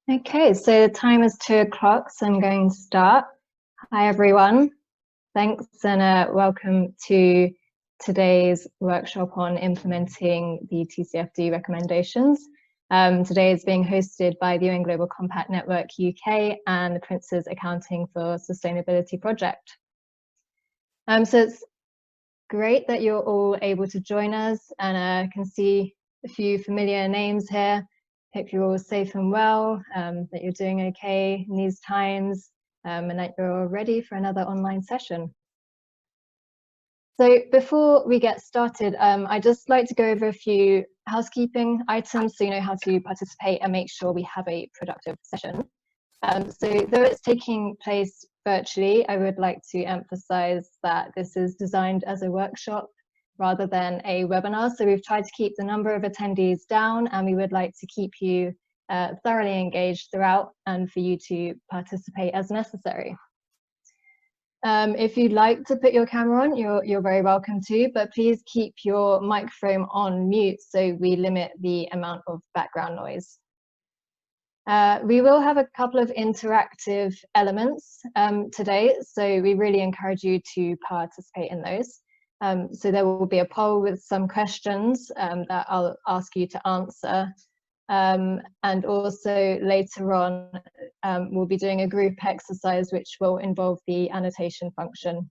Okay, so the time is 2 o'clock, so I'm going to start. Hi everyone, thanks and welcome to today's workshop on implementing the TCFD recommendations. Today is being hosted by the UN Global Compact Network UK and the Prince's Accounting for Sustainability project. So it's great that you're all able to join us, and I can see a few familiar names here. Hope you're all safe and well, that you're doing okay in these times, and that you're all ready for another online session. So before we get started, I'd just like to go over a few housekeeping items so you know how to participate and make sure we have a productive session. So though it's taking place virtually, I would like to emphasize that this is designed as a workshop rather than a webinar. So we've tried to keep the number of attendees down, and we would like to keep you thoroughly engaged throughout and for you to participate as necessary. If you'd like to put your camera on, you're very welcome to, but please keep your microphone on mute so we limit the amount of background noise. We will have a couple of interactive elements today, so we really encourage you to participate in those. So there will be a poll with some questions that I'll ask you to answer. And also later on, we'll be doing a group exercise which will involve the annotation function.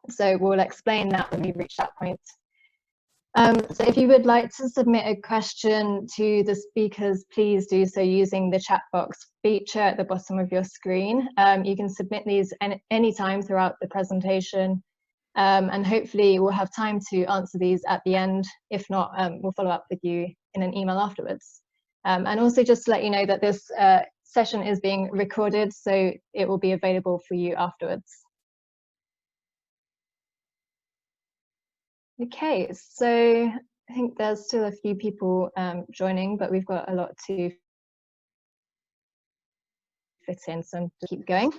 So we'll explain that when we reach that point. So if you would like to submit a question to the speakers, please do so using the chat box feature at the bottom of your screen. You can submit these anytime throughout the presentation, and hopefully we'll have time to answer these at the end. If not, we'll follow up with you in an email afterwards. And also just to let you know that this session is being recorded, so it will be available for you afterwards. Okay, so I think there's still a few people joining, but we've got a lot to fit in, so I'm just keep going.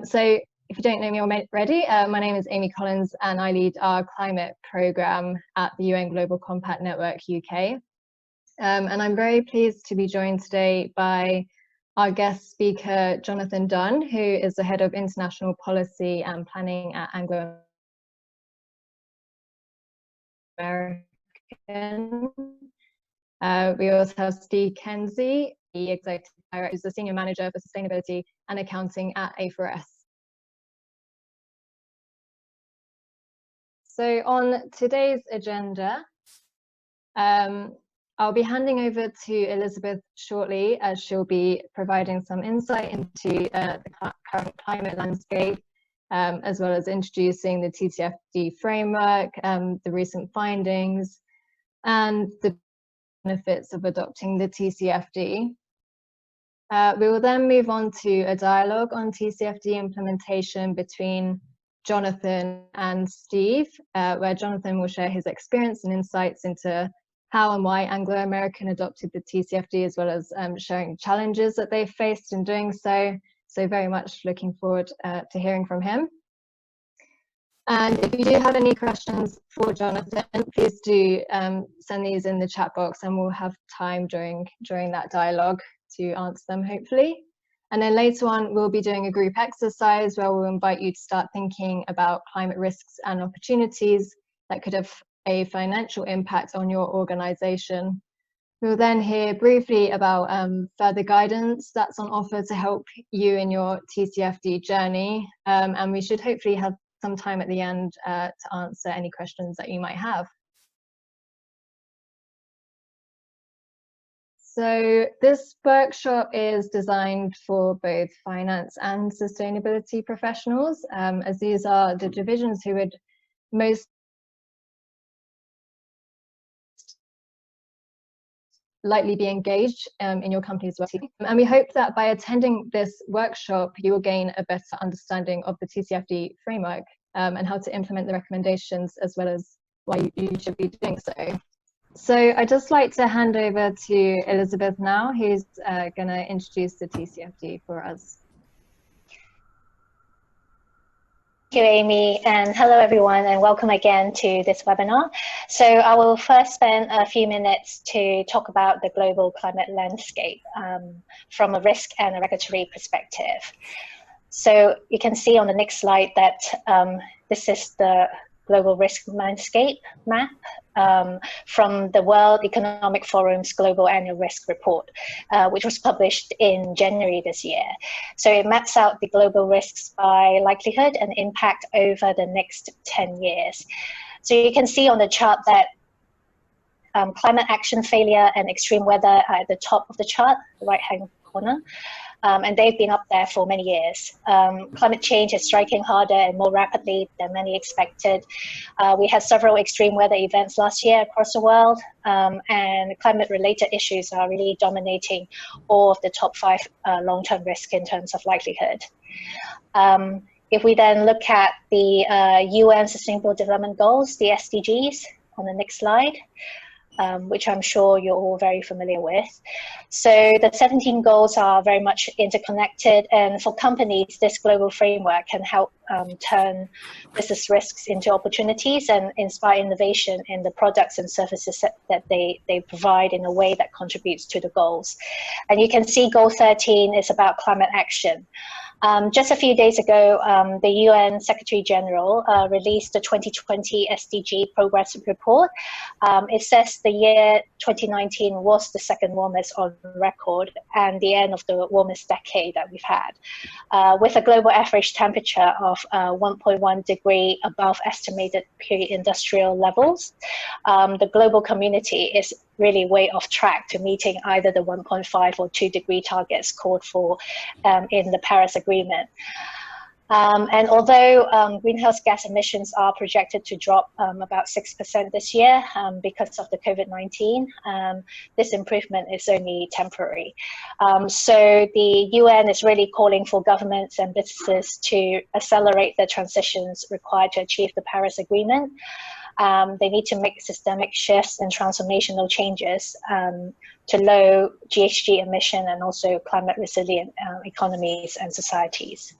So if you don't know me already, my name is Amy Collins, and I lead our climate program at the UN Global Compact Network UK. And I'm very pleased to be joined today by our guest speaker, Jonathan Dunn, who is the head of international policy and planning at Anglo American. We also have Steve Kenzie, the executive director, who's the senior manager for sustainability and accounting at A4S. So on today's agenda, I'll be handing over to Elizabeth shortly, as she'll be providing some insight into the current climate landscape, as well as introducing the TCFD framework, the recent findings, and the benefits of adopting the TCFD. We will then move on to a dialogue on TCFD implementation between Jonathan and Steve, where Jonathan will share his experience and insights into how and why Anglo American adopted the TCFD, as well as sharing challenges that they've faced in doing so. So very much looking forward to hearing from him. And if you do have any questions for Jonathan, please do send these in the chat box, and we'll have time during that dialogue to answer them, hopefully. And then later on, we'll be doing a group exercise where we'll invite you to start thinking about climate risks and opportunities that could have a financial impact on your organization. We'll then hear briefly about further guidance that's on offer to help you in your TCFD journey. And we should hopefully have some time at the end to answer any questions that you might have. So this workshop is designed for both finance and sustainability professionals, as these are the divisions who would most likely be engaged in your company's work. And we hope that by attending this workshop, you will gain a better understanding of the TCFD framework and how to implement the recommendations, as well as why you should be doing so. So I'd just like to hand over to Elizabeth now, who's going to introduce the TCFD for us. you, Amy, and hello everyone, and welcome again to this webinar. So I will first spend a few minutes to talk about the global climate landscape from a risk and a regulatory perspective. So you can see on the next slide that this is the global risk landscape map from the World Economic Forum's Global Annual Risk Report, which was published in January this year. So it maps out the global risks by likelihood and impact over the next 10 years. So you can see on the chart that climate action failure and extreme weather are at the top of the chart, the right-hand corner. And they've been up there for many years. Climate change is striking harder and more rapidly than many expected. We had several extreme weather events last year across the world, and climate-related issues are really dominating all of the top 5 long-term risks in terms of likelihood. If we then look at the UN Sustainable Development Goals, the SDGs, on the next slide, which I'm sure you're all very familiar with. So the 17 goals are very much interconnected, and for companies, this global framework can help turn business risks into opportunities and inspire innovation in the products and services that they provide in a way that contributes to the goals. And you can see goal 13 is about climate action. Just a few days ago, the UN Secretary General released the 2020 SDG Progress Report. It says the year 2019 was the second warmest on record and the end of the warmest decade that we've had, with a global average temperature of 1.1 degree above estimated pre-industrial levels. The global community is really way off track to meeting either the 1.5 or 2 degree targets called for in the Paris Agreement. And although greenhouse gas emissions are projected to drop about 6% this year because of the COVID-19, this improvement is only temporary. So the UN is really calling for governments and businesses to accelerate the transitions required to achieve the Paris Agreement. They need to make systemic shifts and transformational changes to low GHG emission and also climate resilient economies and societies.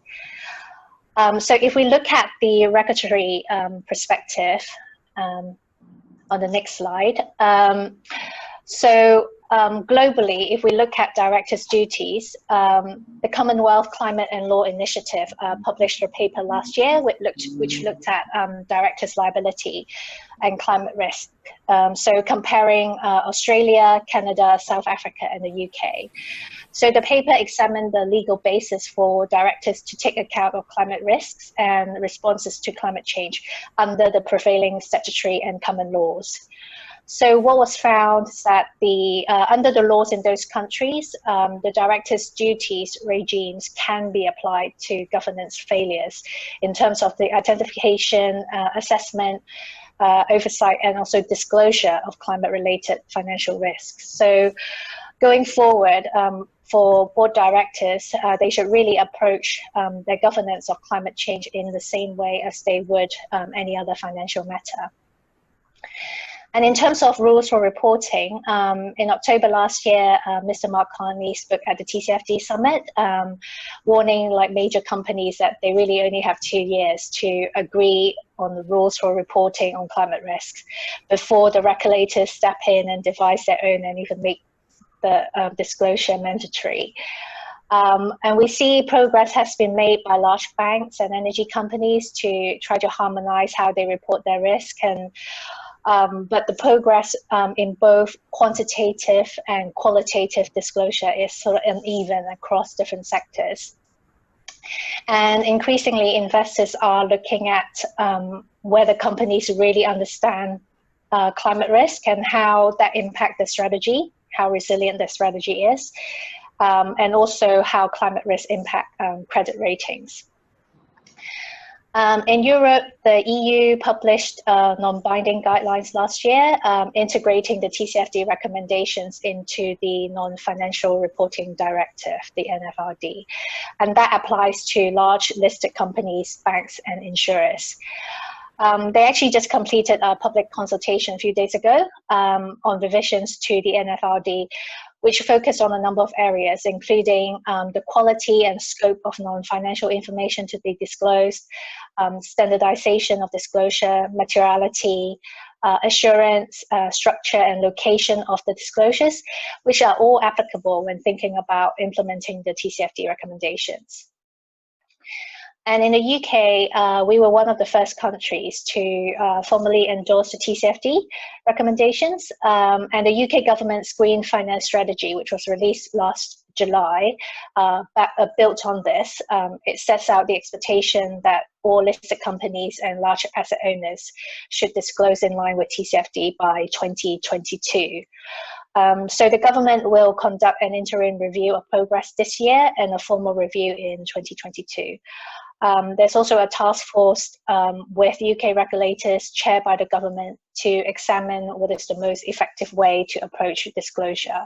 So if we look at the regulatory perspective on the next slide, globally, if we look at directors' duties, the Commonwealth Climate and Law Initiative published a paper last year which looked at directors' liability and climate risk. So comparing Australia, Canada, South Africa, and the UK. So the paper examined the legal basis for directors to take account of climate risks and responses to climate change under the prevailing statutory and common laws. So what was found is that under the laws in those countries, the directors' duties regimes can be applied to governance failures in terms of the identification, assessment, oversight, and also disclosure of climate-related financial risks. So going forward, for board directors, they should really approach their governance of climate change in the same way as they would any other financial matter. And in terms of rules for reporting, in October last year, Mr. Mark Carney spoke at the TCFD Summit, warning major companies that they really only have 2 years to agree on the rules for reporting on climate risks before the regulators step in and devise their own and even make the disclosure mandatory. And we see progress has been made by large banks and energy companies to try to harmonize how they report their risk, and but the progress in both quantitative and qualitative disclosure is sort of uneven across different sectors. And increasingly, investors are looking at whether companies really understand climate risk and how that impacts their strategy, how resilient their strategy is, and also how climate risk impact credit ratings. In Europe, the EU published non-binding guidelines last year, integrating the TCFD recommendations into the Non-Financial Reporting Directive, the NFRD. And that applies to large listed companies, banks, and insurers. They actually just completed a public consultation a few days ago on revisions to the NFRD, which focus on a number of areas, including the quality and scope of non-financial information to be disclosed, standardization of disclosure, materiality, assurance, structure and location of the disclosures, which are all applicable when thinking about implementing the TCFD recommendations. And in the UK, we were one of the first countries to formally endorse the TCFD recommendations. And the UK government's Green Finance Strategy, which was released last July, built on this. It sets out the expectation that all listed companies and large asset owners should disclose in line with TCFD by 2022. So the government will conduct an interim review of progress this year and a formal review in 2022. There's also a task force with UK regulators chaired by the government to examine what is the most effective way to approach disclosure,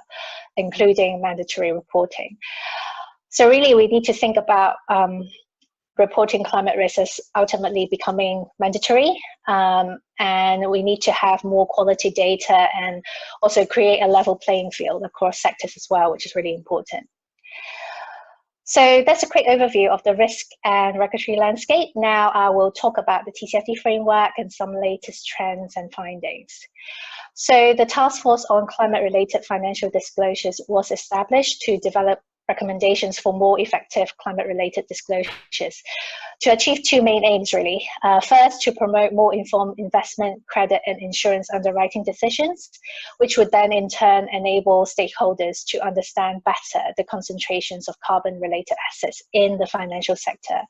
including mandatory reporting. So really we need to think about reporting climate risks as ultimately becoming mandatory, and we need to have more quality data and also create a level playing field across sectors as well, which is really important. So that's a quick overview of the risk and regulatory landscape. Now I will talk about the TCFD framework and some latest trends and findings. So the Task Force on Climate-Related Financial Disclosures was established to develop recommendations for more effective climate-related disclosures to achieve two main aims, really. First, to promote more informed investment, credit, and insurance underwriting decisions, which would then in turn enable stakeholders to understand better the concentrations of carbon-related assets in the financial sector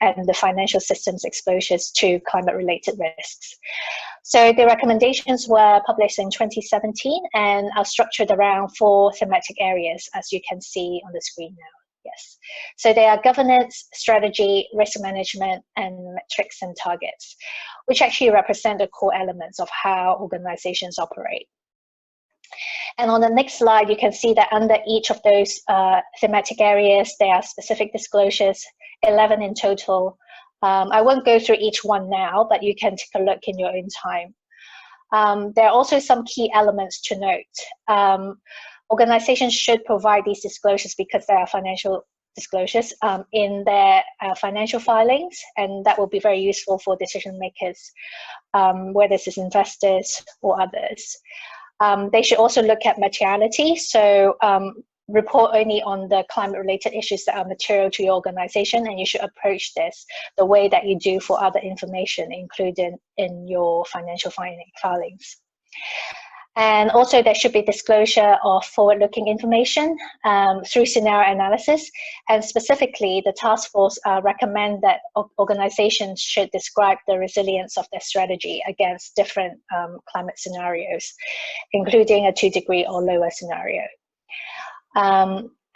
and the financial system's exposures to climate-related risks. So the recommendations were published in 2017 and are structured around 4 thematic areas, as you can see on the screen now. Yes. So they are governance, strategy, risk management, and metrics and targets, which actually represent the core elements of how organizations operate. And on the next slide, you can see that under each of those thematic areas, there are specific disclosures, 11 in total. I won't go through each one now, but you can take a look in your own time. There are also some key elements to note. Organizations should provide these disclosures because they are financial disclosures in their financial filings, and that will be very useful for decision makers, whether this is investors or others. They should also look at materiality, so report only on the climate-related issues that are material to your organization, and you should approach this the way that you do for other information included in your financial filings. And also there should be disclosure of forward-looking information through scenario analysis, and specifically the task force recommend that organizations should describe the resilience of their strategy against different climate scenarios, including a 2-degree or lower scenario.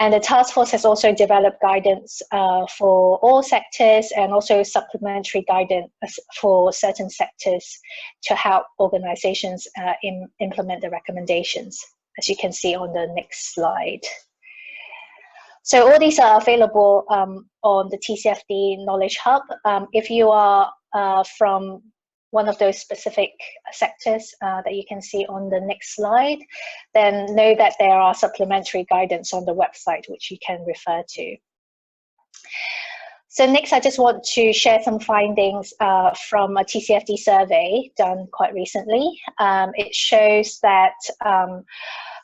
And the task force has also developed guidance for all sectors and also supplementary guidance for certain sectors to help organizations implement the recommendations, as you can see on the next slide. So all these are available on the TCFD Knowledge Hub. If you are from one of those specific sectors that you can see on the next slide, then know that there are supplementary guidance on the website which you can refer to. So next, I just want to share some findings from a TCFD survey done quite recently. It shows that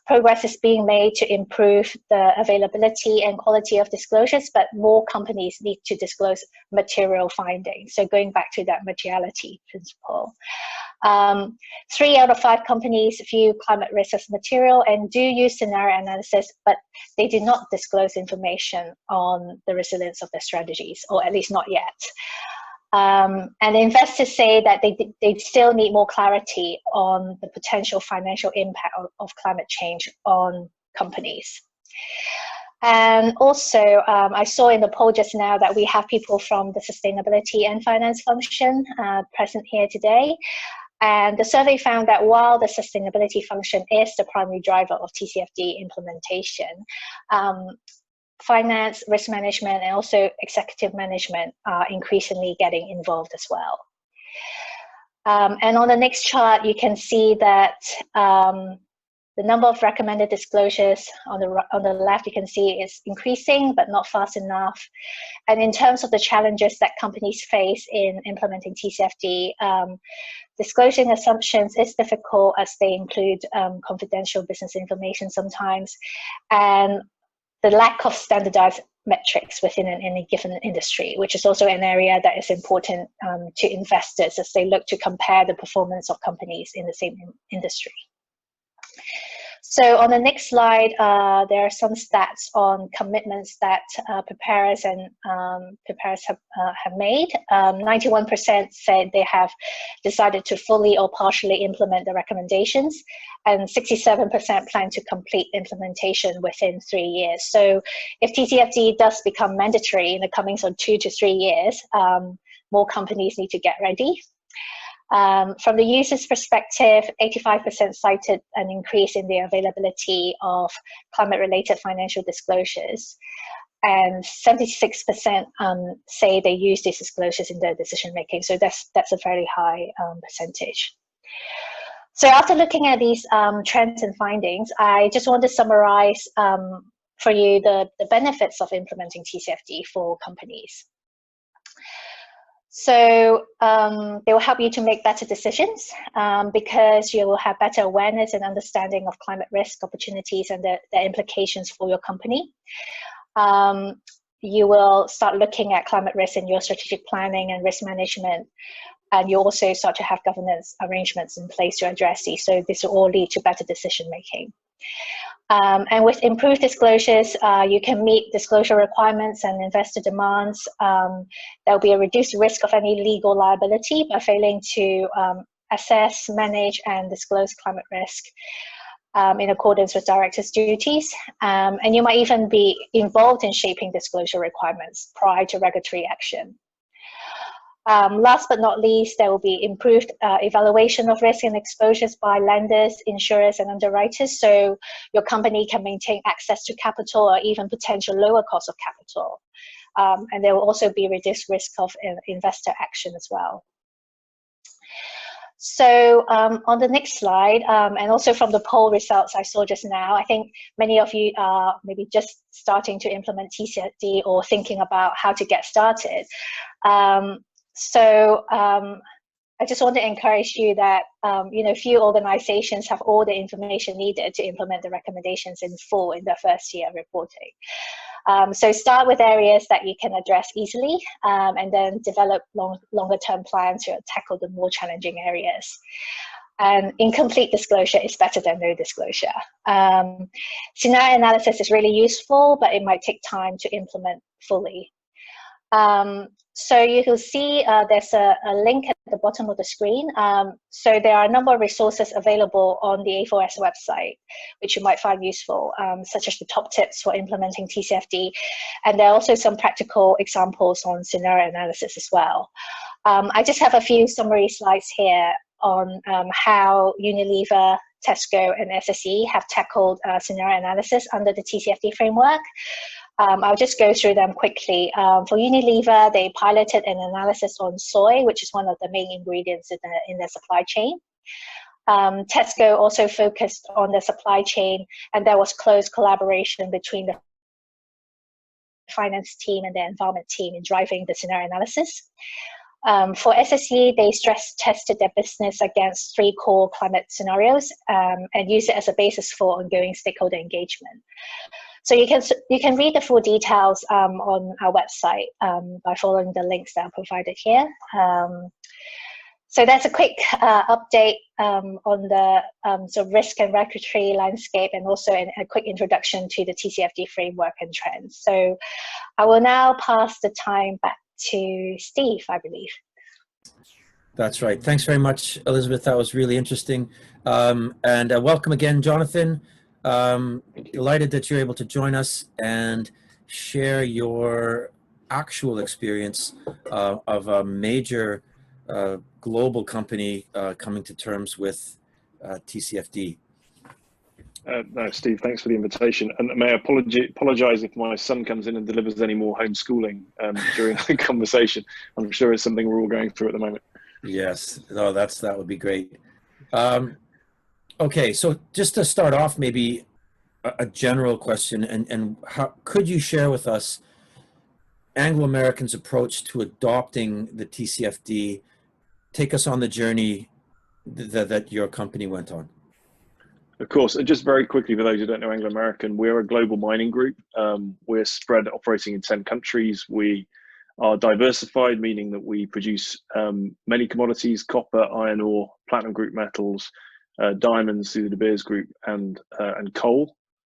progress is being made to improve the availability and quality of disclosures, but more companies need to disclose material findings. So going back to that materiality principle. 3 out of 5 companies view climate risk as material and do use scenario analysis, but they do not disclose information on the resilience of their strategies, or at least not yet. And investors say that they still need more clarity on the potential financial impact of climate change on companies. And also, I saw in the poll just now that we have people from the sustainability and finance function present here today. And the survey found that while the sustainability function is the primary driver of TCFD implementation, finance, risk management, and also executive management are increasingly getting involved as well. And on the next chart, you can see that The number of recommended disclosures on the left, you can see is increasing, but not fast enough. And in terms of the challenges that companies face in implementing TCFD, disclosing assumptions is difficult as they include confidential business information sometimes, and the lack of standardized metrics within any given industry, which is also an area that is important to investors as they look to compare the performance of companies in the same industry. So on the next slide, there are some stats on commitments that preparers have made. 91% said they have decided to fully or partially implement the recommendations, and 67% plan to complete implementation within 3 years. So if TCFD does become mandatory in the coming 2 to 3 years, more companies need to get ready. From the user's perspective, 85% cited an increase in the availability of climate-related financial disclosures, and 76% say they use these disclosures in their decision-making. So that's a very high percentage. So after looking at these trends and findings, I just want to summarize for you the benefits of implementing TCFD for companies. So they will help you to make better decisions because you will have better awareness and understanding of climate risk opportunities and their implications for your company. You will start looking at climate risk in your strategic planning and risk management, and you also start to have governance arrangements in place to address these. So this will all lead to better decision making. And with improved disclosures, you can meet disclosure requirements and investor demands. There will be a reduced risk of any legal liability by failing to assess, manage, and disclose climate risk in accordance with directors' duties. And you might even be involved in shaping disclosure requirements prior to regulatory action. Last but not least, there will be improved evaluation of risk and exposures by lenders, insurers, and underwriters, so your company can maintain access to capital or even potential lower cost of capital. And there will also be reduced risk of investor action as well. So on the next slide, and also from the poll results I saw just now, I think many of you are maybe just starting to implement TCFD or thinking about how to get started. So I just want to encourage you that few organizations have all the information needed to implement the recommendations in full in their first year of reporting. So start with areas that you can address easily, and then develop longer term plans to tackle the more challenging areas. And incomplete disclosure is better than no disclosure. Scenario analysis is really useful, but it might take time to implement fully. So you will see there's a link at the bottom of the screen. So there are a number of resources available on the A4S website, which you might find useful, such as the top tips for implementing TCFD. And there are also some practical examples on scenario analysis as well. I just have a few summary slides here on how Unilever, Tesco, and SSE have tackled scenario analysis under the TCFD framework. I'll just go through them quickly. For Unilever, they piloted an analysis on soy, which is one of the main ingredients in their supply chain. Tesco also focused on the supply chain, and there was close collaboration between the finance team and the environment team in driving the scenario analysis. For SSE, they stress tested their business against 3 core climate scenarios and used it as a basis for ongoing stakeholder engagement. So you can read the full details on our website by following the links that are provided here. So that's a quick update on the risk and regulatory landscape, and also a quick introduction to the TCFD framework and trends. So I will now pass the time back to Steve, I believe. That's right. Thanks very much, Elizabeth. That was really interesting. And welcome again, Jonathan. Delighted that you're able to join us and share your actual experience of a major global company coming to terms with TCFD. No, Steve, thanks for the invitation. And may I apologize if my son comes in and delivers any more homeschooling during the conversation. I'm sure it's something we're all going through at the moment. Yes, no, that would be great. Okay, so just to start off, maybe a general question, and how could you share with us Anglo American's approach to adopting the TCFD? Take us on the journey that your company went on. Of course, and just very quickly, for those who don't know Anglo American, we're a global mining group. We're spread operating in 10 countries. We are diversified, meaning that we produce many commodities: copper, iron ore, platinum group metals, diamonds through the De Beers Group, and coal.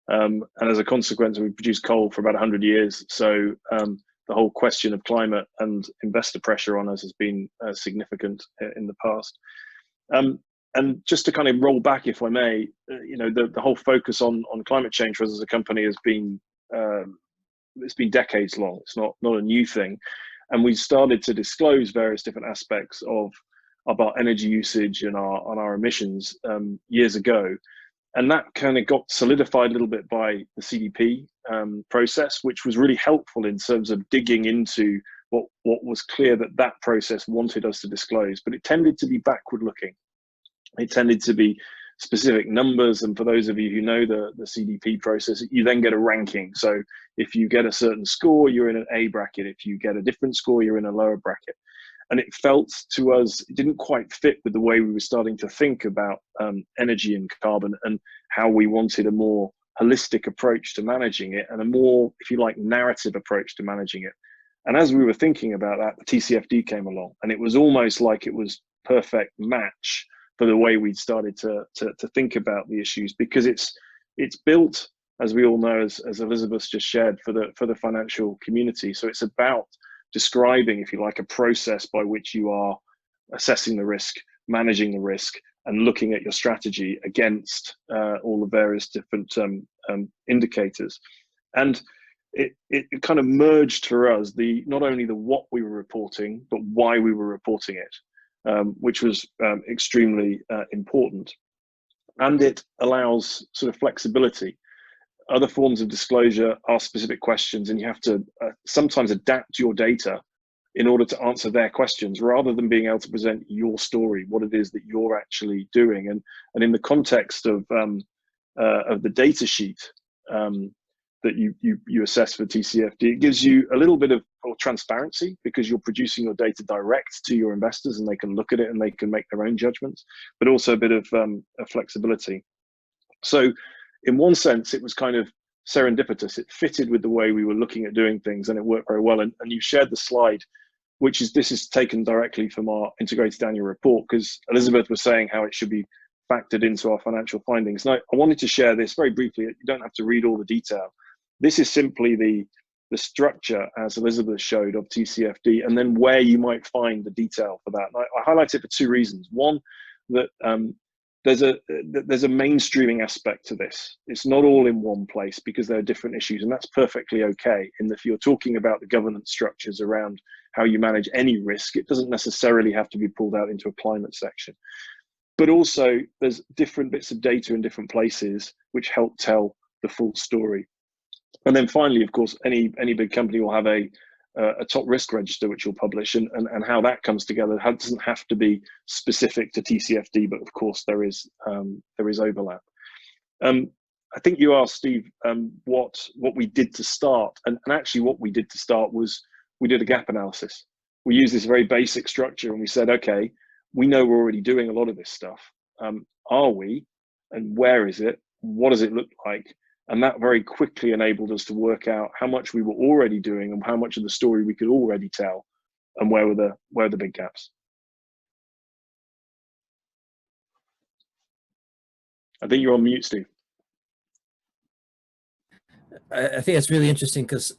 And as a consequence, we produce coal for about 100 years. So the whole question of climate and investor pressure on us has been significant in the past. And just to kind of roll back, if I may, the whole focus on climate change for us as a company has been it's been decades long. It's not a new thing, and we started to disclose various different aspects of our energy usage and our emissions years ago, and that kind of got solidified a little bit by the CDP process, which was really helpful in terms of digging into what was clear that process wanted us to disclose, but it tended to be backward looking. It tended to be specific numbers, and for those of you who know the CDP process, you then get a ranking. So if you get a certain score, you're in an A bracket. If you get a different score, you're in a lower bracket. And it felt to us, it didn't quite fit with the way we were starting to think about energy and carbon, and how we wanted a more holistic approach to managing it, and a more, if you like, narrative approach to managing it. And as we were thinking about that, the TCFD came along, and it was almost like it was perfect match for the way we'd started to think about the issues, because it's built, as we all know, as Elizabeth just shared, for the financial community. So it's about describing, if you like, a process by which you are assessing the risk, managing the risk, and looking at your strategy against all the various different indicators. And it kind of merged for us not only the what we were reporting, but why we were reporting it. Which was extremely important. And it allows sort of flexibility. Other forms of disclosure are specific questions, and you have to sometimes adapt your data in order to answer their questions, rather than being able to present your story, what it is that you're actually doing. And in the context of the data sheet that you assess for TCFD, it gives you a little bit of transparency, because you're producing your data direct to your investors, and they can look at it and they can make their own judgments, but also a bit of flexibility. So in one sense, it was kind of serendipitous. It fitted with the way we were looking at doing things, and it worked very well. And you shared the slide, this is taken directly from our integrated annual report, because Elizabeth was saying how it should be factored into our financial findings. And I wanted to share this very briefly. You don't have to read all the detail. This is simply the structure, as Elizabeth showed, of TCFD, and then where you might find the detail for that. And I highlight it for two reasons. One, that there's a mainstreaming aspect to this. It's not all in one place, because there are different issues, and that's perfectly okay. In that, if you're talking about the governance structures around how you manage any risk, it doesn't necessarily have to be pulled out into a climate section. But also, there's different bits of data in different places which help tell the full story. And then finally, of course, any big company will have a top risk register which you'll publish, and how that comes together. It doesn't have to be specific to TCFD, but of course there is overlap. I think you asked, Steve, what we did to start, and actually what we did to start was we did a gap analysis. We used this very basic structure, and we said, okay, we know we're already doing a lot of this stuff. Are we? And where is it? What does it look like? And that very quickly enabled us to work out how much we were already doing, and how much of the story we could already tell, and where were the big gaps. I think you're on mute, Steve. I think it's really interesting, because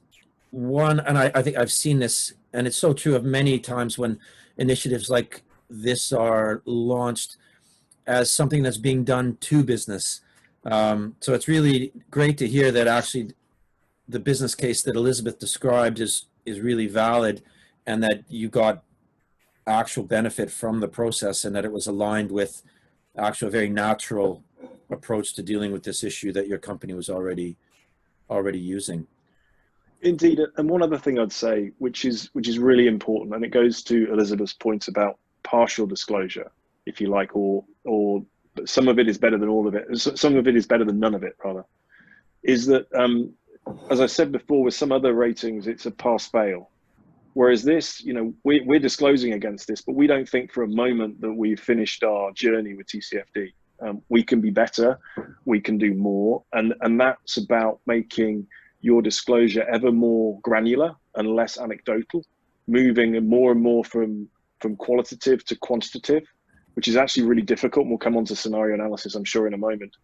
I think I've seen this, and it's so true of many times when initiatives like this are launched as something that's being done to business. So it's really great to hear that actually the business case that Elizabeth described is really valid, and that you got actual benefit from the process, and that it was aligned with actual very natural approach to dealing with this issue that your company was already using. Indeed, and one other thing I'd say, which is really important, and it goes to Elizabeth's point about partial disclosure, if you like, or but some of it is better than all of it. Some of it is better than none of it, rather. Is that, as I said before, with some other ratings, it's a pass-fail. Whereas this, you know, we're disclosing against this, but we don't think for a moment that we've finished our journey with TCFD. We can be better, we can do more, and that's about making your disclosure ever more granular and less anecdotal, moving and more from qualitative to quantitative, which is actually really difficult. And we'll come on to scenario analysis, I'm sure, in a moment.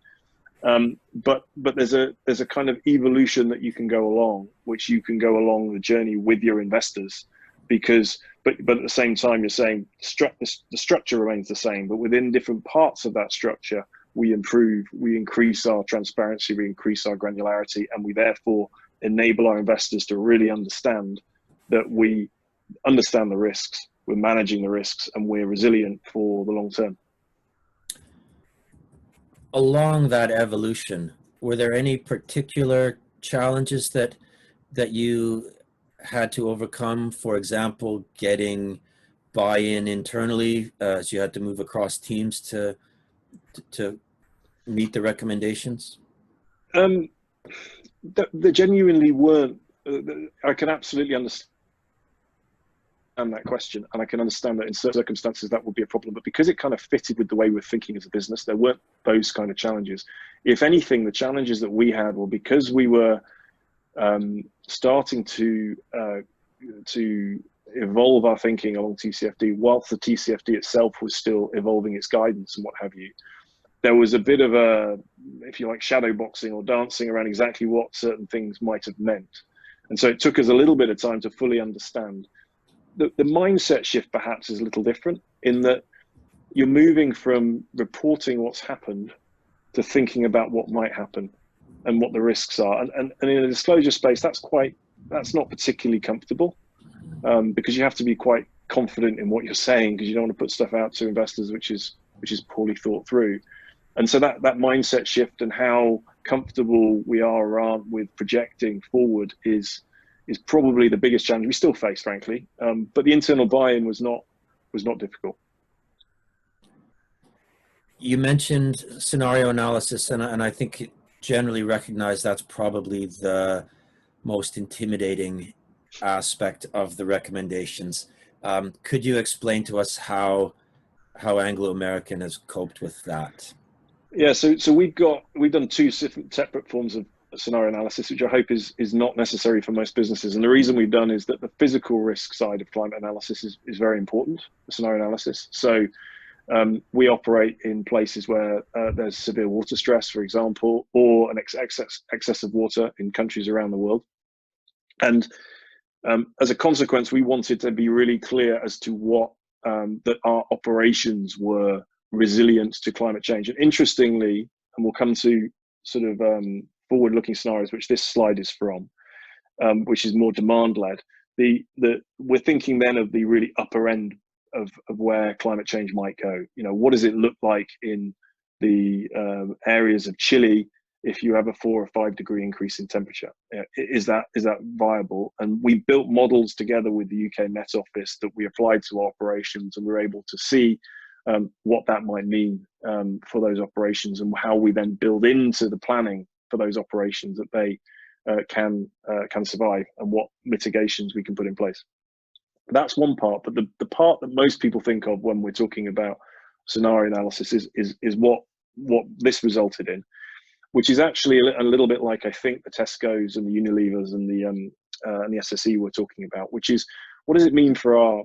But there's a kind of evolution that you can go along, which you can go along the journey with your investors, because but at the same time you're saying the structure remains the same, but within different parts of that structure we improve, we increase our transparency, we increase our granularity, and we therefore enable our investors to really understand that we understand the risks, we're managing the risks, and we're resilient for the long term. Along that evolution, were there any particular challenges that you had to overcome? For example, getting buy-in internally, as you had to move across teams to meet the recommendations? There genuinely weren't. I can absolutely understand that question, and I can understand that in certain circumstances that would be a problem, but because it kind of fitted with the way we're thinking as a business, there weren't those kind of challenges. If anything, the challenges that we had were because we were starting to evolve our thinking along TCFD, whilst the TCFD itself was still evolving its guidance and what have you. There was a bit of a, if you like, shadow boxing or dancing around exactly what certain things might have meant. And so it took us a little bit of time to fully understand. The mindset shift perhaps is a little different in that you're moving from reporting what's happened to thinking about what might happen and what the risks are. And in a disclosure space, that's not particularly comfortable, because you have to be quite confident in what you're saying, because you don't want to put stuff out to investors which is poorly thought through. And so that mindset shift and how comfortable we are or aren't with projecting forward is probably the biggest challenge we still face, frankly. But the internal buy-in was not difficult. You mentioned scenario analysis, and I think generally recognize that's probably the most intimidating aspect of the recommendations. Could you explain to us how Anglo American has coped with that? Yeah, so we've done two separate forms of scenario analysis, which I hope is not necessary for most businesses. And the reason we've done is that the physical risk side of climate analysis is very important, the scenario analysis. So we operate in places where there's severe water stress, for example, or an excess of water in countries around the world. And as a consequence, we wanted to be really clear as to what that our operations were resilient to climate change. And interestingly, and we'll come to sort of forward-looking scenarios, which this slide is from, which is more demand-led. We're thinking then of the really upper end of where climate change might go. You know, what does it look like in the areas of Chile if you have a 4 or 5 degree increase in temperature? Is that viable? And we built models together with the UK Met Office that we applied to our operations, and we were able to see what that might mean for those operations, and how we then build into the planning for those operations that they can survive, and what mitigations we can put in place. That's one part, but the part that most people think of when we're talking about scenario analysis is what this resulted in, which is actually a little bit like I think the Tesco's and the Unilevers and the SSE we're talking about, which is what does it mean for our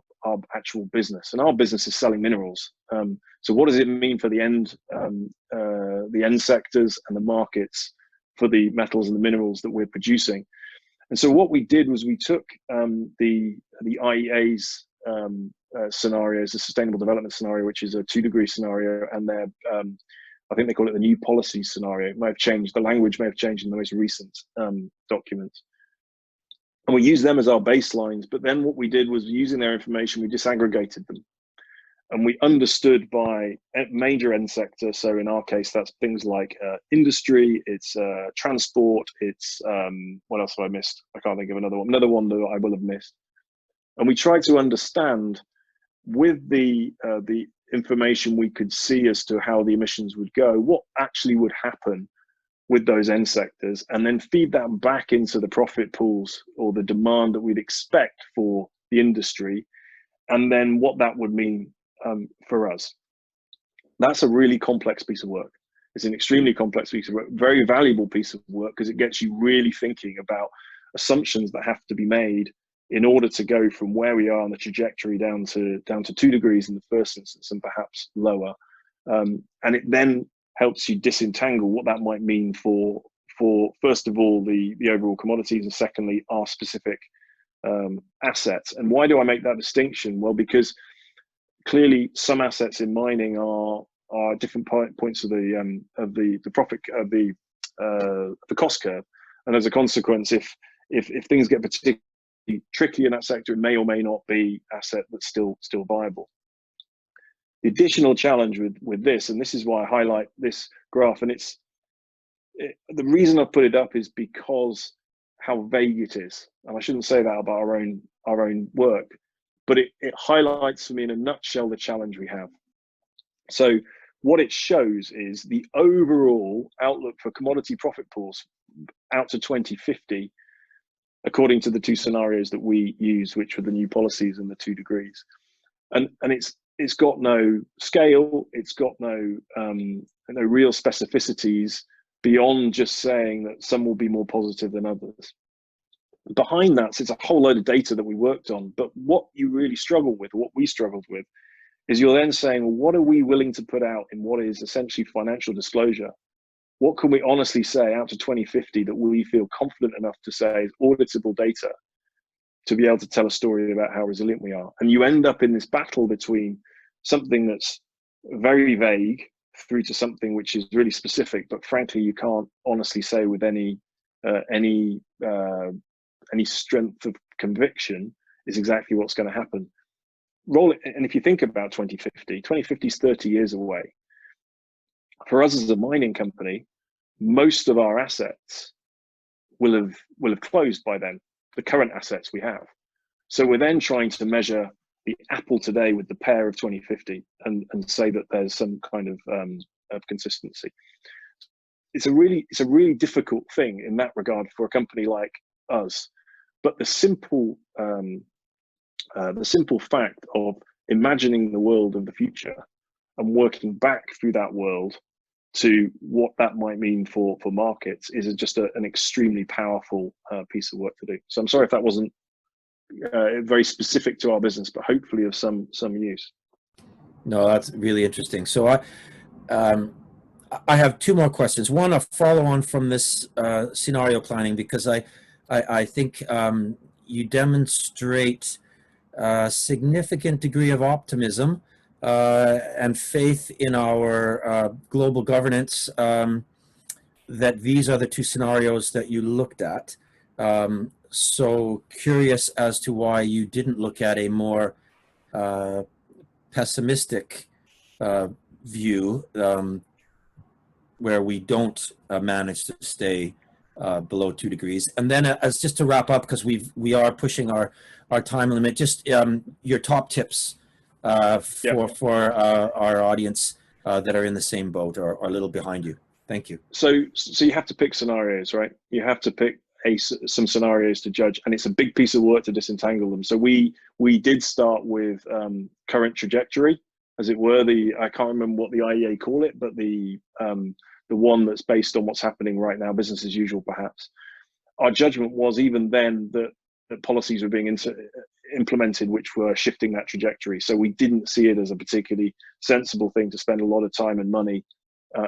actual business? And our business is selling minerals. So what does it mean for the end sectors and the markets for the metals and the minerals that we're producing? And so what we did was we took the IEA's scenarios, the Sustainable Development Scenario, which is a 2 degree scenario, and their I think they call it the New Policy Scenario. It may have changed, the language may have changed in the most recent documents. And we used them as our baselines, but then what we did was, using their information, we disaggregated them. And we understood by major end sector. So in our case, that's things like industry, it's transport, it's, what else have I missed? I can't think of another one that I will have missed. And we tried to understand with the information we could see as to how the emissions would go, what actually would happen with those end sectors, and then feed that back into the profit pools or the demand that we'd expect for the industry, and then what that would mean for us. That's a really complex piece of work. It's an extremely complex piece of work, very valuable piece of work, because it gets you really thinking about assumptions that have to be made in order to go from where we are on the trajectory down to 2 degrees in the first instance, and perhaps lower. And it then helps you disentangle what that might mean for first of all the overall commodities, and secondly our specific assets. And why do I make that distinction? Well, because clearly some assets in mining are different points of the profit of the cost curve, and as a consequence, if things get particularly tricky in that sector, it may or may not be asset that's still viable. The additional challenge with this, and this is why I highlight this graph, and the reason I put it up is because how vague it is, and I shouldn't say that about our own work, but it highlights for me in a nutshell the challenge we have. So what it shows is the overall outlook for commodity profit pools out to 2050, according to the 2 scenarios that we use, which were the new policies and the 2 degrees. And it's got no scale, it's got no real specificities beyond just saying that some will be more positive than others. Behind that sits a whole load of data that we worked on, but what you really struggle with, what we struggled with, is you're then saying, well, what are we willing to put out in what is essentially financial disclosure? What can we honestly say out to 2050 that we feel confident enough to say is auditable data to be able to tell a story about how resilient we are? And you end up in this battle between something that's very vague through to something which is really specific, but frankly, you can't honestly say with any strength of conviction is exactly what's going to happen. Roll it, and if you think about 2050 is 30 years away. For us as a mining company, most of our assets will have closed by then, the current assets we have. So we're then trying to measure the apple today with the pear of 2050 and say that there's some kind of consistency. It's a really difficult thing in that regard for a company like us. But the simple fact of imagining the world of the future and working back through that world to what that might mean for markets is just an extremely powerful piece of work to do. So I'm sorry if that wasn't very specific to our business, but hopefully of some use. No, that's really interesting. So I have 2 more questions. One, a follow on from this scenario planning, because I think you demonstrate a significant degree of optimism and faith in our global governance, that these are the 2 scenarios that you looked at. So curious as to why you didn't look at a more pessimistic view, where we don't manage to stay below 2 degrees. And then as just to wrap up, because we are pushing our time limit, just your top tips for our audience that are in the same boat or a little behind you. Thank you. So you have to pick scenarios, right? You have to pick some scenarios to judge, and it's a big piece of work to disentangle them. So we did start with current trajectory, as it were. I can't remember what the IEA call it, but the one that's based on what's happening right now, business as usual, perhaps. Our judgment was even then that policies were being implemented which were shifting that trajectory. So we didn't see it as a particularly sensible thing to spend a lot of time and money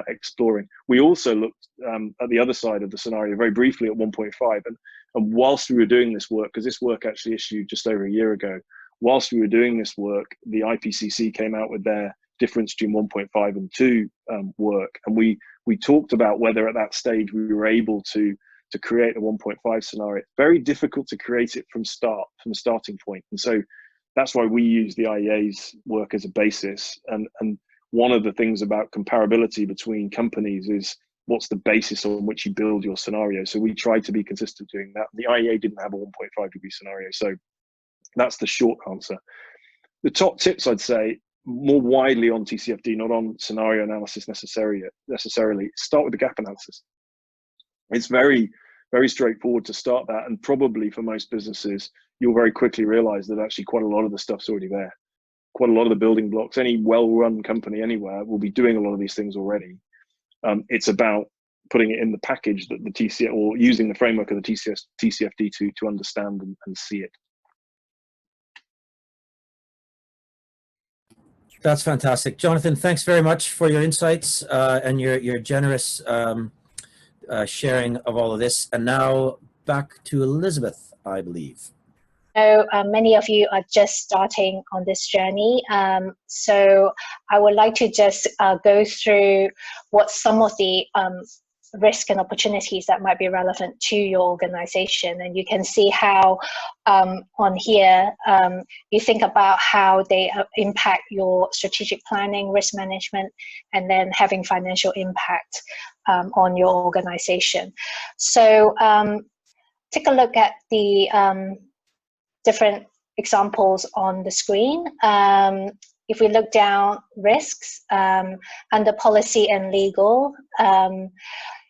exploring. We also looked at the other side of the scenario very briefly at 1.5, and whilst we were doing this work, because this work actually issued just over a year ago, whilst we were doing this work, the IPCC came out with their difference between 1.5 and 2 work, and we talked about whether at that stage we were able to create a 1.5 scenario. It's very difficult to create it from a starting point, and so that's why we use the IEA's work as a basis. And one of the things about comparability between companies is what's the basis on which you build your scenario. So we tried to be consistent doing that. The IEA didn't have a 1.5 degree scenario, so that's the short answer. The top tips, I'd say, more widely on TCFD, not on scenario analysis necessarily, start with the gap analysis. It's very, very straightforward to start that, and probably for most businesses, you'll very quickly realize that actually quite a lot of the stuff's already there. Quite a lot of the building blocks, any well-run company anywhere will be doing a lot of these things already. It's about putting it in the package that the TCF, or using the framework of the TCFD to understand and see it. That's fantastic. Jonathan, thanks very much for your insights and your generous sharing of all of this. And now back to Elizabeth, I believe. So many of you are just starting on this journey. So I would like to just go through what some of the risk and opportunities that might be relevant to your organization. And you can see how on here, you think about how they impact your strategic planning, risk management, and then having financial impact on your organization. So take a look at the different examples on the screen. If we look down risks under policy and legal,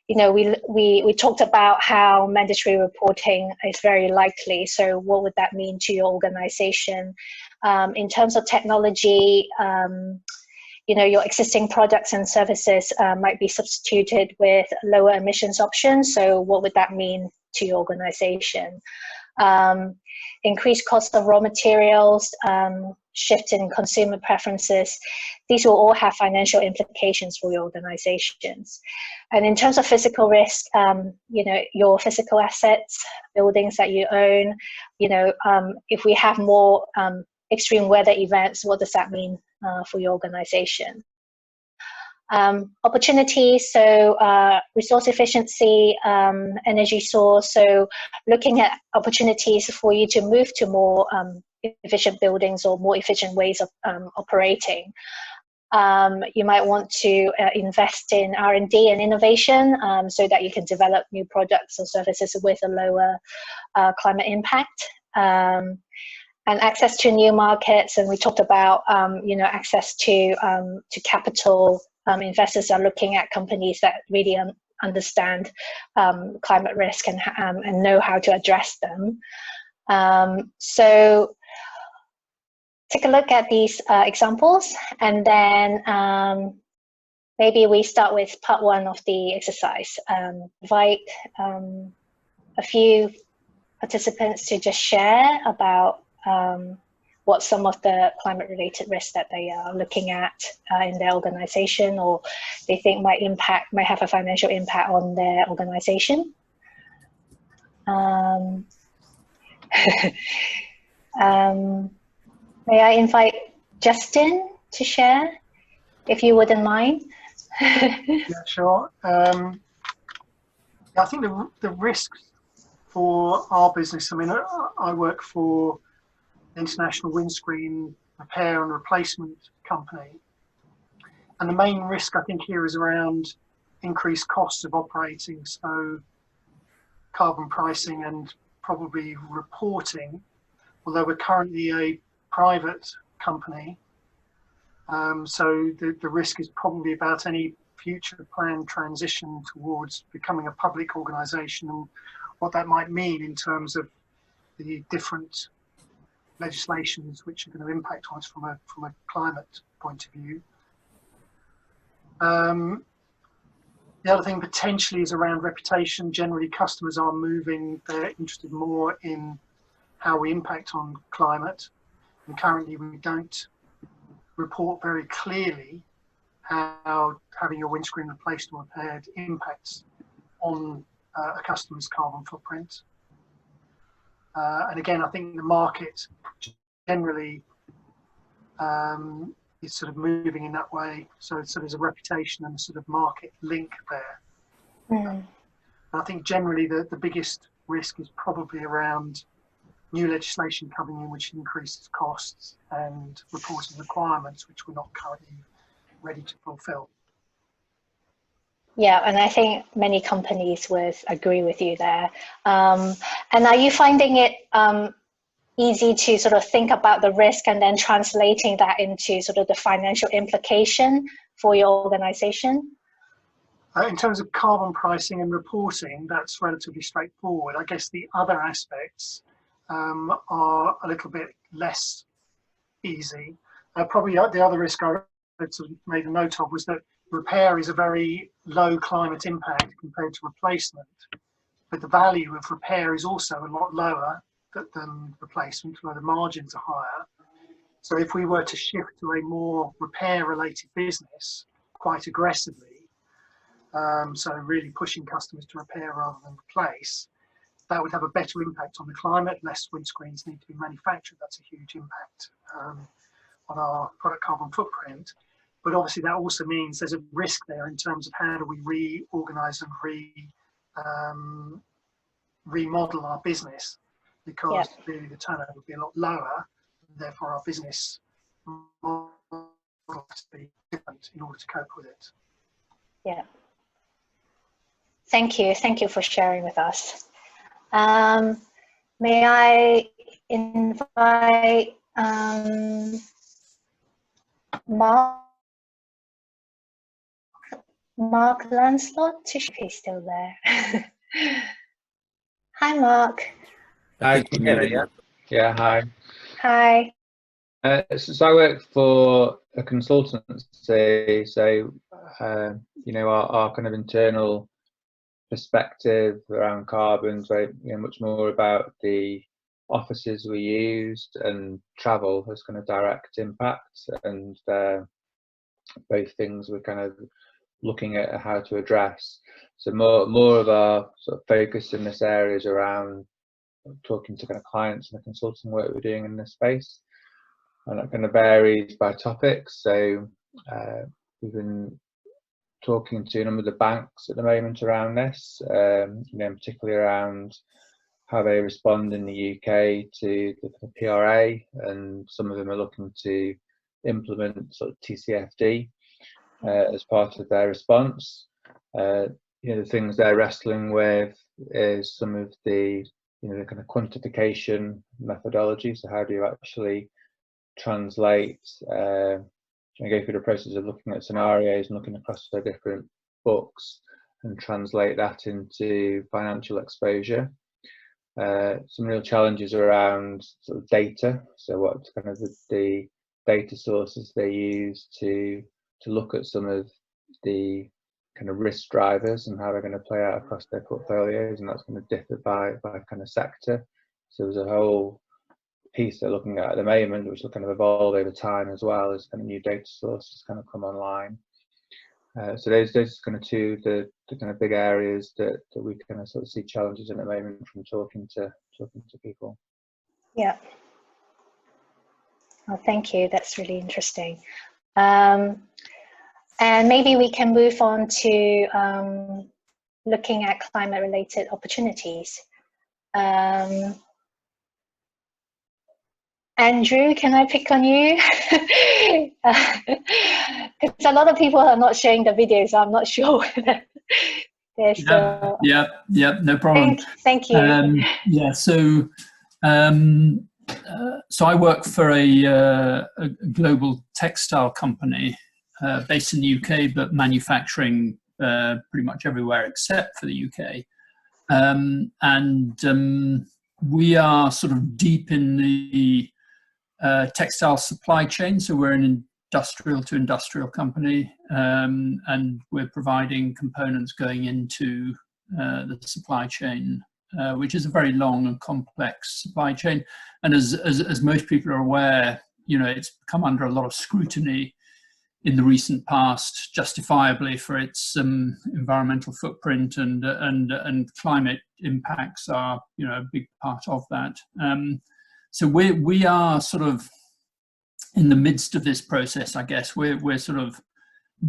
you know, we talked about how mandatory reporting is very likely. So what would that mean to your organization? In terms of technology, you know, your existing products and services might be substituted with lower emissions options. So what would that mean to your organization? Increased cost of raw materials, shift in consumer preferences, these will all have financial implications for your organizations. And in terms of physical risk, you know, your physical assets, buildings that you own, you know, if we have more extreme weather events, what does that mean for your organization? Opportunities, so resource efficiency, energy source, so looking at opportunities for you to move to more efficient buildings or more efficient ways of operating. You might want to invest in R&D and innovation so that you can develop new products or services with a lower climate impact. And access to new markets, and we talked about you know, access to capital. Investors are looking at companies that really understand climate risk and know how to address them. So take a look at these examples, and then maybe we start with part one of the exercise. Invite a few participants to just share about what some of the climate-related risks that they are looking at in their organization, or they think might have a financial impact on their organization. May I invite Justin to share, if you wouldn't mind? Yeah, sure. I think the risks for our business, I mean, I work for international windscreen repair and replacement company, and the main risk I think here is around increased costs of operating, so carbon pricing and probably reporting, although we're currently a private company, so the risk is probably about any future planned transition towards becoming a public organization and what that might mean in terms of the different legislations which are going to impact on us from a climate point of view. The other thing potentially is around reputation. Generally, customers are moving, they're interested more in how we impact on climate, and currently we don't report very clearly how having your windscreen replaced or repaired impacts on a customer's carbon footprint. And again, I think the market generally is sort of moving in that way. So there's a reputation and a sort of market link there. Mm. I think generally the biggest risk is probably around new legislation coming in which increases costs and reporting requirements which we're not currently ready to fulfill. Yeah, and I think many companies would agree with you there. And are you finding it easy to sort of think about the risk and then translating that into sort of the financial implication for your organization? In terms of carbon pricing and reporting, that's relatively straightforward. I guess the other aspects are a little bit less easy. Probably the other risk I sort of made a note of was that repair is a very low climate impact compared to replacement, but the value of repair is also a lot lower than replacement, where the margins are higher. So if we were to shift to a more repair-related business quite aggressively, so really pushing customers to repair rather than replace, that would have a better impact on the climate. Less windscreens need to be manufactured. That's a huge impact on our product carbon footprint. But obviously that also means there's a risk there in terms of how do we reorganize and remodel our business, because really the turnover would be a lot lower, and therefore our business model has to be different in order to cope with it. Yeah. Thank you for sharing with us. May I invite Mark Lancelot to share? He's still there. Hi, Mark. Hi, can you hear me? Yeah, hi. Hi. So I work for a consultancy, so you know, our kind of internal perspective around carbon, so you know, much more about the offices we use, and travel has kind of direct impact, and both things we're kind of looking at how to address. So more of our sort of focus in this area is around talking to kind of clients and the consulting work we're doing in this space, and that kind of varies by topics. So we've been talking to a number of the banks at the moment around this, you know, particularly around how they respond in the UK to the PRA, and some of them are looking to implement sort of TCFD as part of their response. You know, the things they're wrestling with is some of the, you know, the kind of quantification methodology. So how do you actually translate, go through the process of looking at scenarios and looking across the different books and translate that into financial exposure. Some real challenges around sort of data. So what kind of the data sources they use to look at some of the kind of risk drivers and how they're going to play out across their portfolios, and that's going to differ by kind of sector. So there's a whole piece they're looking at the moment, which will kind of evolve over time as well as kind of new data sources kind of come online. So those kind of two the kind of big areas that we kind of sort of see challenges in at the moment from talking to people. Yeah. Well, thank you. That's really interesting. And maybe we can move on to looking at climate-related opportunities. Andrew, can I pick on you? Because a lot of people are not sharing the video, so I'm not sure. Yeah, no problem. Thank you. Yeah, so I work for a global textile company based in the UK, but manufacturing pretty much everywhere except for the UK. We are sort of deep in the textile supply chain, so we're an industrial to industrial company, and we're providing components going into the supply chain, which is a very long and complex supply chain. And as most people are aware, you know, it's come under a lot of scrutiny in the recent past, justifiably, for its environmental footprint, and climate impacts are, you know, a big part of that. So we are sort of in the midst of this process, I guess. We're sort of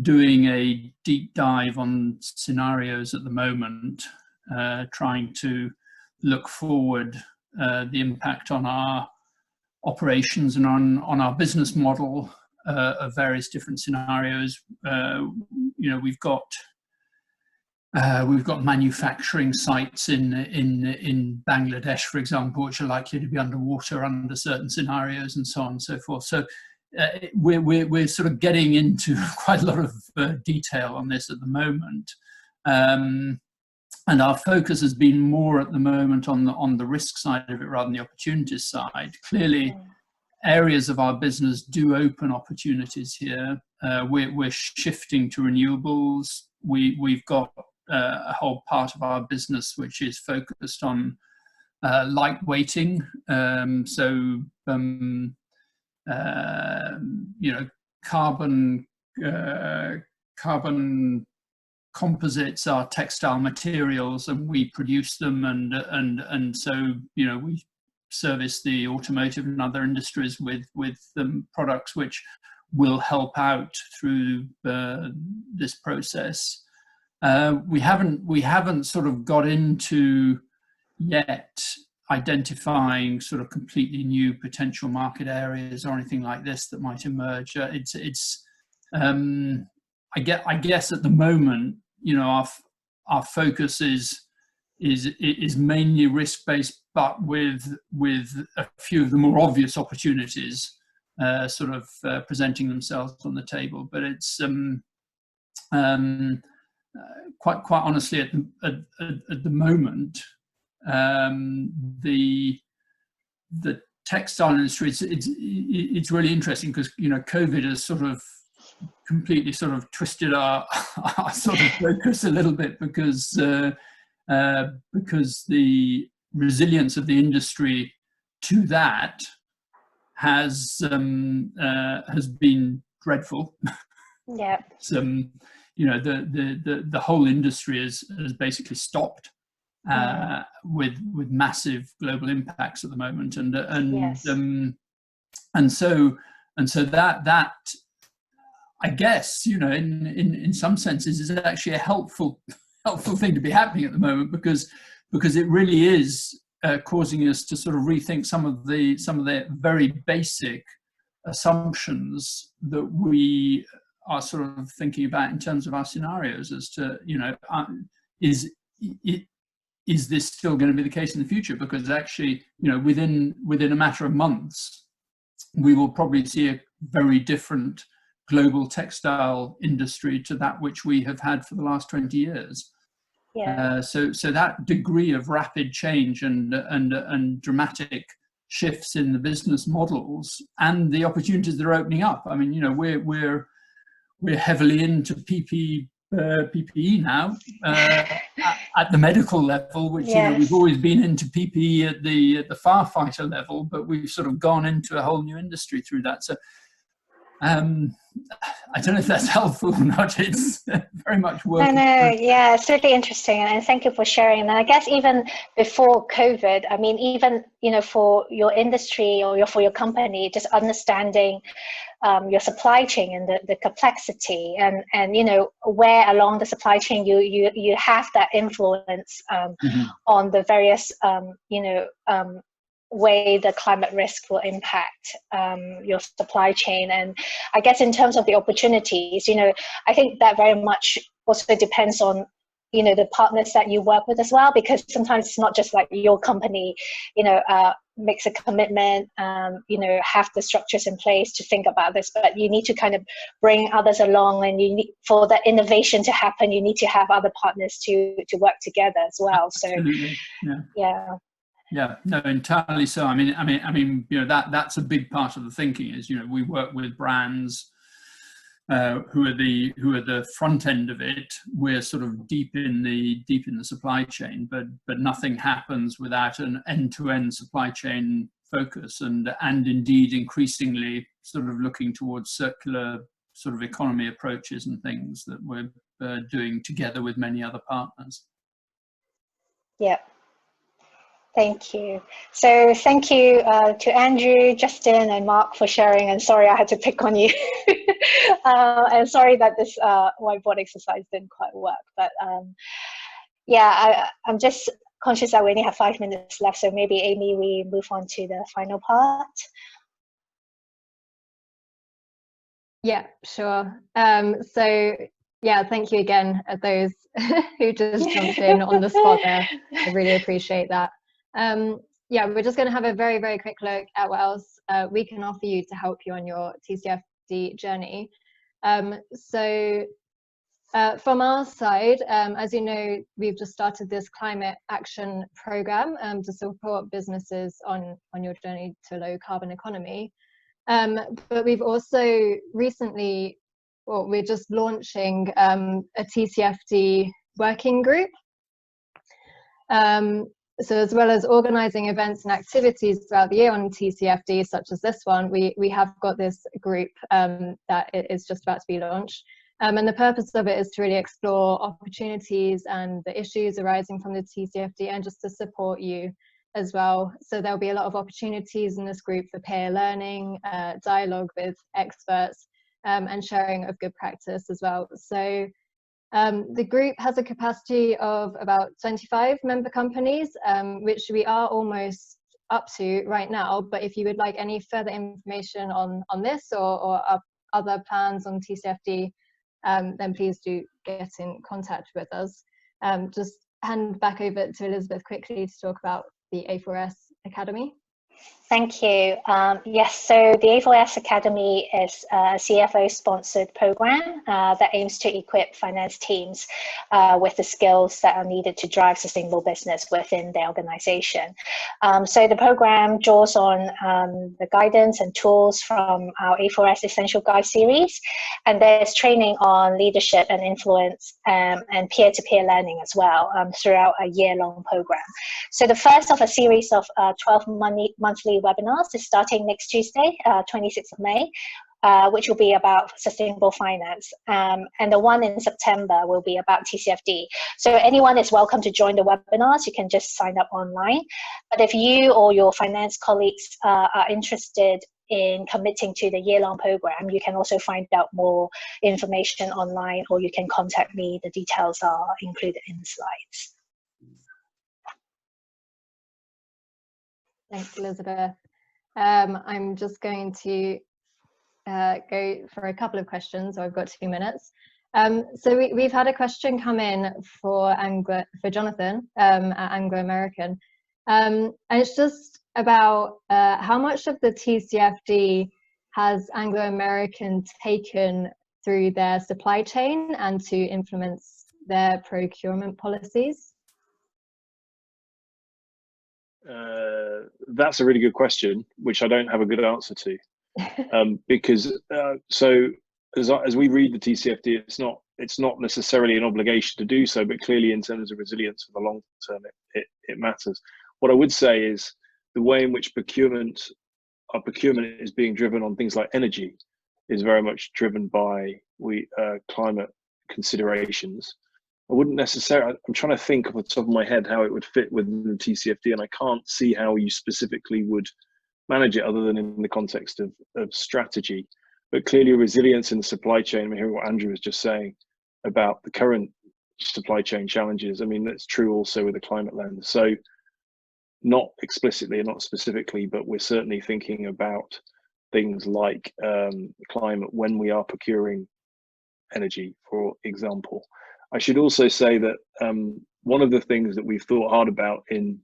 doing a deep dive on scenarios at the moment, trying to look forward the impact on our operations and on our business model of various different scenarios. You know, we've got We've got manufacturing sites in Bangladesh, for example, which are likely to be underwater under certain scenarios, and so on and so forth. So we're sort of getting into quite a lot of detail on this at the moment, and our focus has been more at the moment on the risk side of it rather than the opportunities side. Clearly, areas of our business do open opportunities here. We're shifting to renewables. We've got a whole part of our business which is focused on lightweighting. You know, carbon composites are textile materials, and we produce them, and so, you know, we service the automotive and other industries with products which will help out through this process. We haven't sort of got into yet identifying sort of completely new potential market areas or anything like this that might emerge. I guess at the moment, you know, our focus is mainly risk-based, but with a few of the more obvious opportunities sort of presenting themselves on the table. But it's quite honestly, at the moment, the textile industry, it's really interesting because, you know, COVID has sort of completely sort of twisted our sort of focus a little bit, because the resilience of the industry to that has been dreadful. Yeah. You know, the whole industry has basically stopped with massive global impacts at the moment, Yes. and so that I guess, you know, in some senses is actually a helpful thing to be happening at the moment, because it really is causing us to sort of rethink some of the very basic assumptions that we are sort of thinking about in terms of our scenarios as to, you know, is this still going to be the case in the future? Because actually, you know, within a matter of months, we will probably see a very different global textile industry to that which we have had for the last 20 years. Yeah. So that degree of rapid change and dramatic shifts in the business models and the opportunities that are opening up. I mean, you know, we're heavily into PPE now at the medical level, which, yes, you know, we've always been into PPE at the firefighter level, but we've sort of gone into a whole new industry through that. So I don't know if that's helpful or not. It's very much work. I know, yeah, it's really interesting, and thank you for sharing. And I guess even before COVID, I mean, even, you know, for your industry or for your company, just understanding your supply chain and the complexity, and you know, where along the supply chain you have that influence on the various you know, way the climate risk will impact your supply chain. And I guess in terms of the opportunities, you know, I think that very much also depends on, you know, the partners that you work with as well, because sometimes it's not just like your company, you know, makes a commitment, you know, have the structures in place to think about this, but you need to kind of bring others along, and you need, for that innovation to happen, you need to have other partners to work together as well. So absolutely. Yeah. Yeah, no, entirely so. I mean, you know, that's a big part of the thinking is, you know, we work with brands who are the front end of it. We're sort of deep in the supply chain, but nothing happens without an end-to-end supply chain focus, and indeed increasingly sort of looking towards circular sort of economy approaches and things that we're doing together with many other partners. Yeah. Thank you. So thank you to Andrew, Justin, and Mark for sharing. And sorry I had to pick on you. And sorry that this whiteboard exercise didn't quite work. But yeah, I'm just conscious that we only have 5 minutes left. So maybe, Amy, we move on to the final part. Yeah, sure. So Yeah, thank you again those who just jumped in on the spot there. I really appreciate that. Yeah, we're just going to have a very, very quick look at what else we can offer you to help you on your TCFD journey. From our side, as you know, we've just started this climate action program to support businesses on your journey to a low carbon economy. But we've also recently, well, we're just launching a TCFD working group. So as well as organising events and activities throughout the year on TCFD, such as this one, we have got this group that is just about to be launched. And the purpose of it is to really explore opportunities and the issues arising from the TCFD and just to support you as well. So there'll be a lot of opportunities in this group for peer learning, dialogue with experts, and sharing of good practice as well. So the group has a capacity of about 25 member companies, which we are almost up to right now. But if you would like any further information on this or other plans on TCFD, then please do get in contact with us. Just hand back over to Elizabeth quickly to talk about the A4S Academy. Thank you. Yes, so the A4S Academy is a CFO-sponsored program that aims to equip finance teams with the skills that are needed to drive sustainable business within their organization. So the program draws on the guidance and tools from our A4S Essential Guide Series, and there's training on leadership and influence and peer-to-peer learning as well throughout a year-long program. So the first of a series of 12 monthly webinars is starting next Tuesday, 26th of May, which will be about sustainable finance. And the one in September will be about TCFD. So anyone is welcome to join the webinars. You can just sign up online. But if you or your finance colleagues are interested in committing to the year-long program, you can also find out more information online, or you can contact me. The details are included in the slides. Thanks, Elizabeth. I'm just going to go for a couple of questions. So I've got 2 minutes. So we've had a question come in for Jonathan at Anglo American, and it's just about how much of the TCFD has Anglo American taken through their supply chain and to implement their procurement policies? That's a really good question, which I don't have a good answer to, because so as we read the TCFD, it's not necessarily an obligation to do so, but clearly in terms of resilience for the long term, it matters. What I would say is the way in which our procurement is being driven on things like energy is very much driven by climate considerations. I wouldn't necessarily, I'm trying to think off the top of my head how it would fit within the TCFD, and I can't see how you specifically would manage it other than in the context of strategy. But clearly resilience in the supply chain, I'm hearing what Andrew was just saying about the current supply chain challenges. I mean, that's true also with the climate lens. So not explicitly and not specifically, but we're certainly thinking about things like climate when we are procuring energy, for example. I should also say that one of the things that we've thought hard about in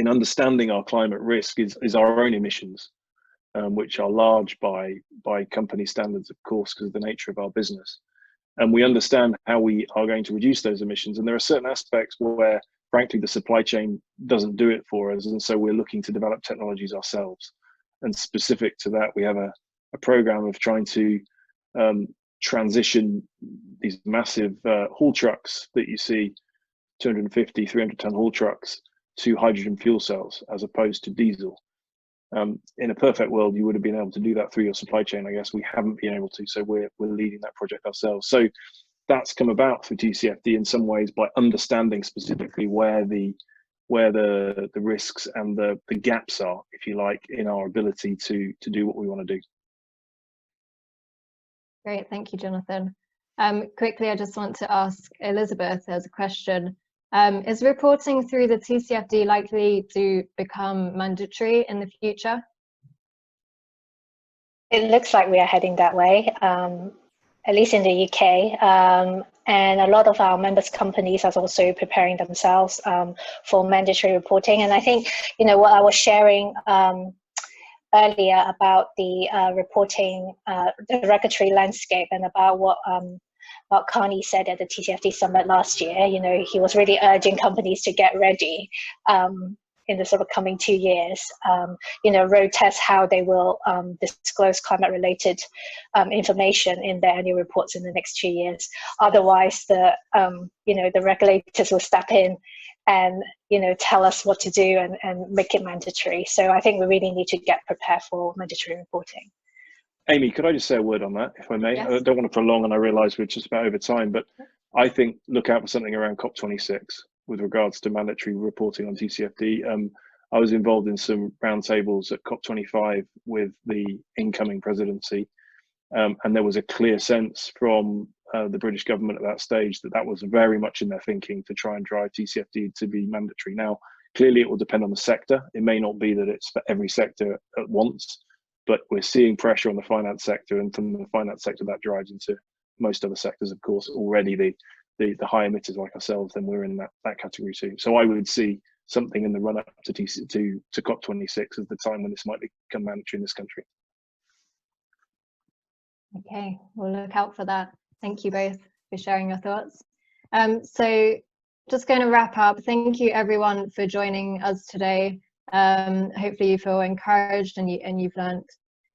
understanding our climate risk is our own emissions, which are large by company standards, of course, because of the nature of our business. And we understand how we are going to reduce those emissions. And there are certain aspects where, frankly, the supply chain doesn't do it for us. And so we're looking to develop technologies ourselves. And specific to that, we have a program of trying to transition these massive haul trucks that you see, 250, 300-ton haul trucks, to hydrogen fuel cells as opposed to diesel. In a perfect world, you would have been able to do that through your supply chain. I guess we haven't been able to, so we're leading that project ourselves. So that's come about through TCFD in some ways by understanding specifically where the risks and the gaps are, if you like, in our ability to do what we want to do. Great, thank you, Jonathan. Quickly, I just want to ask Elizabeth, there's a question. Is reporting through the TCFD likely to become mandatory in the future? It looks like we are heading that way. at least in the UK. And a lot of our members companies are also preparing themselves for mandatory reporting. And I think, you know, what I was sharing earlier about the reporting, the regulatory landscape, and about what Mark Carney said at the TCFD Summit last year. You know, he was really urging companies to get ready in the sort of coming 2 years, you know, road test how they will disclose climate-related information in their annual reports in the next 2 years. Otherwise, you know, the regulators will step in and, you know, tell us what to do and make it mandatory. So I think we really need to get prepared for mandatory reporting. Amy, could I just say a word on that, if I may? Yes. I don't want to prolong, and I realise we're just about over time, but I think look out for something around COP26 with regards to mandatory reporting on TCFD. I was involved in some roundtables at COP25 with the incoming presidency, and there was a clear sense from the British government at that stage that that was very much in their thinking to try and drive TCFD to be mandatory. Now, clearly it will depend on the sector. It may not be that it's for every sector at once, but we're seeing pressure on the finance sector, and from the finance sector that drives into most other sectors, of course. Already the high emitters like ourselves, then we're in that category too. So I would see something in the run up to COP26 as the time when this might become mandatory in this country. Okay, we'll look out for that. Thank you both for sharing your thoughts. So just going to wrap up. Thank you everyone for joining us today. Hopefully you feel encouraged and you've learned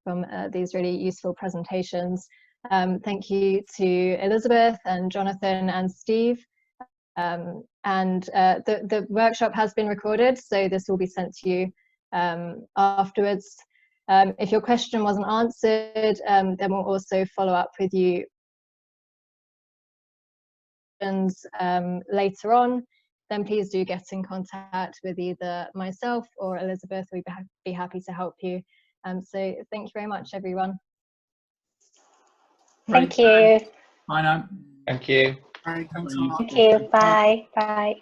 from these really useful presentations. Thank you to Elizabeth and Jonathan and Steve. The workshop has been recorded, so this will be sent to you afterwards. If your question wasn't answered, then we'll also follow up with you later on. Then please do get in contact with either myself or Elizabeth. We'd be happy to help you. So thank you very much, everyone. Thank you. Bye now. Thank you. Thanks. Thank you. Bye. Bye.